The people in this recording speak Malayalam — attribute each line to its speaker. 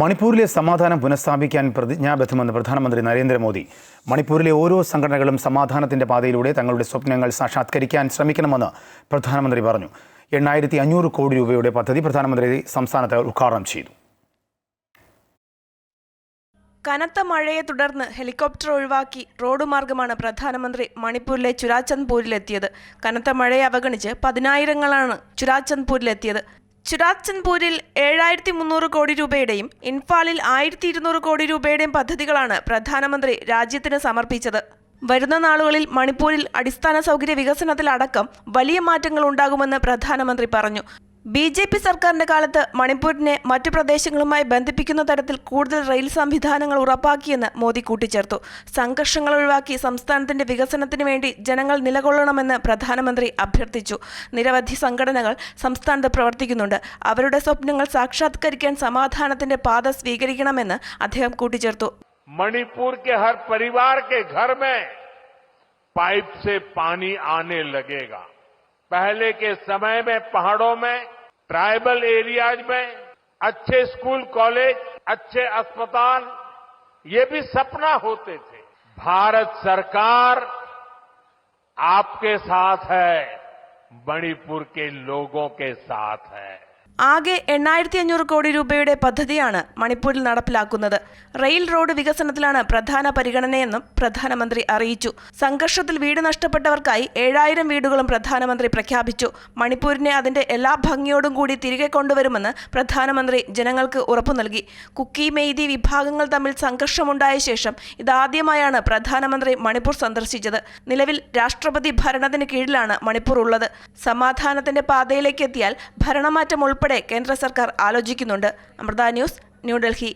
Speaker 1: മണിപ്പൂരിലെ സമാധാനം പുനഃസ്ഥാപിക്കാൻ പ്രതിജ്ഞാബദ്ധമെന്ന് പ്രധാനമന്ത്രി നരേന്ദ്രമോദി. മണിപ്പൂരിലെ ഓരോ സംഘടനകളും സമാധാനത്തിന്റെ പാതയിലൂടെ തങ്ങളുടെ സ്വപ്നങ്ങൾ സാക്ഷാത്കരിക്കാൻ ശ്രമിക്കണമെന്ന് പ്രധാനമന്ത്രി പറഞ്ഞു. 8500 കോടി രൂപയുടെ പദ്ധതി പ്രധാനമന്ത്രി സംസ്ഥാനത്ത് ഉദ്ഘാടനം ചെയ്തു.
Speaker 2: കനത്ത മഴയെ തുടർന്ന് ഹെലികോപ്റ്റർ ഒഴിവാക്കി റോഡ് മാർഗമാണ് പ്രധാനമന്ത്രി മണിപ്പൂരിലെ ചുരാചന്ദ്പൂരിലെത്തിയത്. കനത്ത മഴയെ അവഗണിച്ച് 10,000ങ്ങളാണ് ചുരാചന്ദ്പൂരിലെത്തിയത്. ചുരാചന്ദ്പൂരിൽ 7300 കോടി രൂപയുടെയും ഇൻഫാലിൽ 1200 കോടി രൂപയുടെയും പദ്ധതികളാണ് പ്രധാനമന്ത്രി രാജ്യത്തിന് സമർപ്പിച്ചത്. വരുന്ന നാളുകളിൽ മണിപ്പൂരിൽ അടിസ്ഥാന സൗകര്യ വികസനത്തിലടക്കം വലിയ മാറ്റങ്ങൾ ഉണ്ടാകുമെന്ന് പ്രധാനമന്ത്രി പറഞ്ഞു. BJP സർക്കാരിന്റെ കാലത്ത് മണിപ്പൂരിനെ മറ്റു പ്രദേശങ്ങളുമായി ബന്ധിപ്പിക്കുന്ന തരത്തിൽ കൂടുതൽ റെയിൽ സംവിധാനങ്ങൾ ഉറപ്പാക്കിയെന്ന് മോദി കൂട്ടിച്ചേർത്തു. സംഘർഷങ്ങൾ ഒഴിവാക്കി സംസ്ഥാനത്തിന്റെ വികസനത്തിന് വേണ്ടി ജനങ്ങൾ നിലകൊള്ളണമെന്ന് പ്രധാനമന്ത്രി അഭ്യർത്ഥിച്ചു. നിരവധി സംഘടനകൾ സംസ്ഥാനത്ത് പ്രവർത്തിക്കുന്നുണ്ട്. അവരുടെ സ്വപ്നങ്ങൾ സാക്ഷാത്കരിക്കാൻ സമാധാനത്തിന്റെ പാത സ്വീകരിക്കണമെന്ന് അദ്ദേഹം കൂട്ടിച്ചേർത്തു.
Speaker 3: मणिपुर के हर परिवार के घर में पाइप से पानी आने लगेगा. पहले के समय में पहाड़ों में, ट्राइबल एरियाज में अच्छे स्कूल, कॉलेज, अच्छे अस्पताल ये भी सपना होते थे. भारत सरकार आपके साथ है, मणिपुर के लोगों के साथ है.
Speaker 2: ആകെ 8500 കോടി രൂപയുടെ പദ്ധതിയാണ് മണിപ്പൂരിൽ നടപ്പിലാക്കുന്നത്. റെയിൽ റോഡ് വികസനത്തിലാണ് പ്രധാന പരിഗണനയെന്നും പ്രധാനമന്ത്രി അറിയിച്ചു. സംഘർഷത്തിൽ വീട് നഷ്ടപ്പെട്ടവർക്കായി 7000 വീടുകളും പ്രധാനമന്ത്രി പ്രഖ്യാപിച്ചു. മണിപ്പൂരിനെ അതിന്റെ എല്ലാ ഭംഗിയോടും കൂടി തിരികെ കൊണ്ടുവരുമെന്ന് പ്രധാനമന്ത്രി ജനങ്ങൾക്ക് ഉറപ്പു നൽകി. കുക്കി, മെയ്തി വിഭാഗങ്ങൾ തമ്മിൽ സംഘർഷമുണ്ടായ ശേഷം ഇതാദ്യമായാണ് പ്രധാനമന്ത്രി മണിപ്പൂർ സന്ദർശിച്ചത്. നിലവിൽ രാഷ്ട്രപതി ഭരണത്തിന് കീഴിലാണ് മണിപ്പൂർ ഉള്ളത്. സമാധാനത്തിന്റെ പാതയിലേക്ക് എത്തിയാൽ ഭരണമാറ്റം ഉൾപ്പെടെ കേന്ദ്ര സർക്കാർ ആലോചിക്കുന്നുണ്ട്. അമൃത ന്യൂസ്, ന്യൂഡൽഹി.